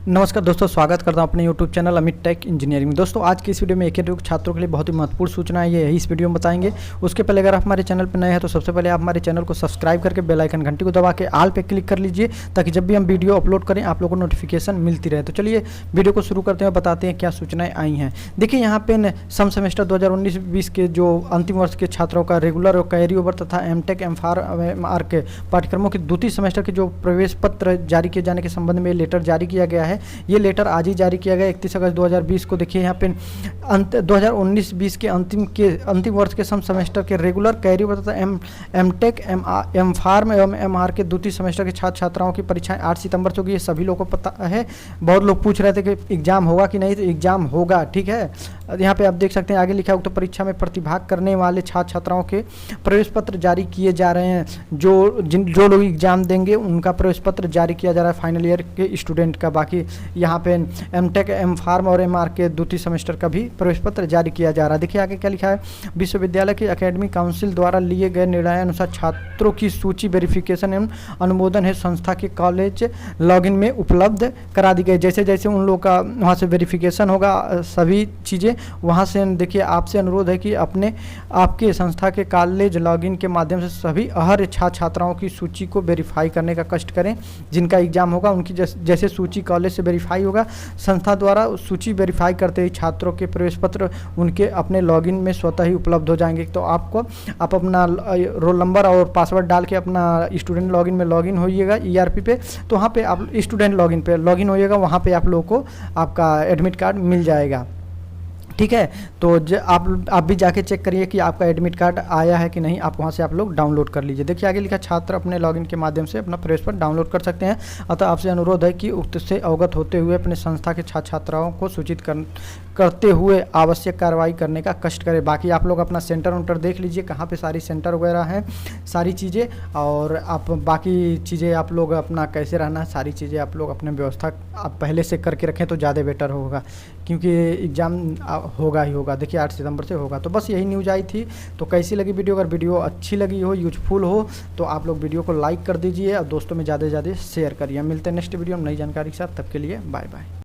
नमस्कार दोस्तों, स्वागत करता हूं अपने YouTube channel Amit tech engineering में। दोस्तों आज की इस वीडियो में AKTU छात्रों के लिए बहुत ही महत्वपूर्ण सूचना है, ये इस वीडियो में बताएंगे। उसके पहले अगर आप हमारे चैनल पर नए हैं तो सबसे पहले आप हमारे चैनल को सब्सक्राइब करके बेल आइकन घंटी को दबा के ऑल पे क्लिक कर लीजिए, ताकि जब भी हम वीडियो अपलोड करें आप लोगों को नोटिफिकेशन मिलती रहे। तो चलिए वीडियो को शुरू करते हैं, बताते हैं क्या सूचनाएँ आई हैं। देखिए यहाँ पे सम सेमेस्टर 2019-20 के जो अंतिम वर्ष के छात्रों का रेगुलर और कैरी ओवर तथा एमटेक एमआर के पाठ्यक्रमों के द्वितीय सेमेस्टर के जो प्रवेश पत्र जारी किए जाने के संबंध में लेटर जारी किया गया है। ये लेटर आज ही जारी किया गया 31 अगस्त 2020 को। देखिए यहाँ पे 2019-20 के अंतिम वर्ष के सम सेमेस्टर के रेगुलर कैरी ओवर तथा एमटेक एम फार्म एवं एमआर के द्वितीय सेमेस्टर के छात्र छात्राओं की परीक्षाएं 8 सितंबर से होगी। ये सभी लोगों को पता है। बहुत लोग पूछ रहे थे कि एग्जाम होगा कि नहीं, तो एग्जाम होगा, ठीक है। यहाँ पे आप देख सकते हैं आगे लिखा है, तो परीक्षा में प्रतिभाग करने वाले छात्र छात्राओं के प्रवेश पत्र जारी किए जा रहे हैं। जो लोग एग्जाम देंगे उनका प्रवेश पत्र जारी किया जा रहा है, फाइनल ईयर के स्टूडेंट का। बाकी यहाँ पे एमटेक एम फार्म और एमआर के द्वितीय सेमेस्टर का भी प्रवेश पत्र जारी किया जा रहा है। देखिए आगे क्या लिखा है, विश्वविद्यालय के एकेडमिक काउंसिल द्वारा लिए गए निर्णय अनुसार छात्रों की सूची वेरिफिकेशन एवं अनुमोदन है संस्था के कॉलेज लॉगिन में उपलब्ध करा दी गई। जैसे जैसे उन लोग का वहाँ से वेरिफिकेशन होगा, सभी चीज़ें वहाँ से, देखिए आपसे अनुरोध है कि आपके संस्था के कॉलेज लॉगिन के माध्यम से सभी अहर्य छात्र छात्राओं की सूची को वेरीफाई करने का कष्ट करें। जिनका एग्जाम होगा उनकी जैसे सूची कॉलेज से वेरीफाई होगा, संस्था द्वारा सूची वेरीफाई करते ही छात्रों के प्रवेश पत्र उनके अपने लॉगिन में स्वतः ही उपलब्ध हो जाएंगे। तो आप अपना रोल नंबर और पासवर्ड डाल के अपना स्टूडेंट लॉगिन में लॉगिन होइएगा ERP पे, तो वहाँ पे आप स्टूडेंट लॉगिन पे लॉगिन होइएगा, वहाँ पे आप लोगों को आपका एडमिट कार्ड मिल जाएगा, ठीक है। तो आप भी जाके चेक करिए कि आपका एडमिट कार्ड आया है कि नहीं, आप वहाँ से आप लोग डाउनलोड कर लीजिए। देखिए आगे लिखा, छात्र अपने लॉगिन के माध्यम से अपना प्रवेश पत्र डाउनलोड कर सकते हैं। अतः आपसे अनुरोध है कि उक्त से अवगत होते हुए अपने संस्था के छात्र छात्राओं को सूचित करते हुए आवश्यक कार्रवाई करने का कष्ट करें। बाकी आप लोग अपना सेंटर उंटर देख लीजिए, कहाँ पे सारी सेंटर वगैरह हैं, सारी चीज़ें, और आप बाकी चीज़ें आप लोग अपना कैसे रहना है, सारी चीज़ें आप लोग अपने व्यवस्था आप पहले से करके रखें तो ज़्यादा बेटर होगा, क्योंकि एग्ज़ाम होगा ही होगा। देखिए 8 सितंबर से होगा। तो बस यही न्यूज़ आई थी। तो कैसी लगी वीडियो? अगर वीडियो अच्छी लगी हो, यूजफुल हो, तो आप लोग वीडियो को लाइक कर दीजिए और दोस्तों में ज़्यादा से ज़्यादा शेयर करिए। मिलते हैं नेक्स्ट वीडियो में नई जानकारी के साथ, तब के लिए बाय बाय।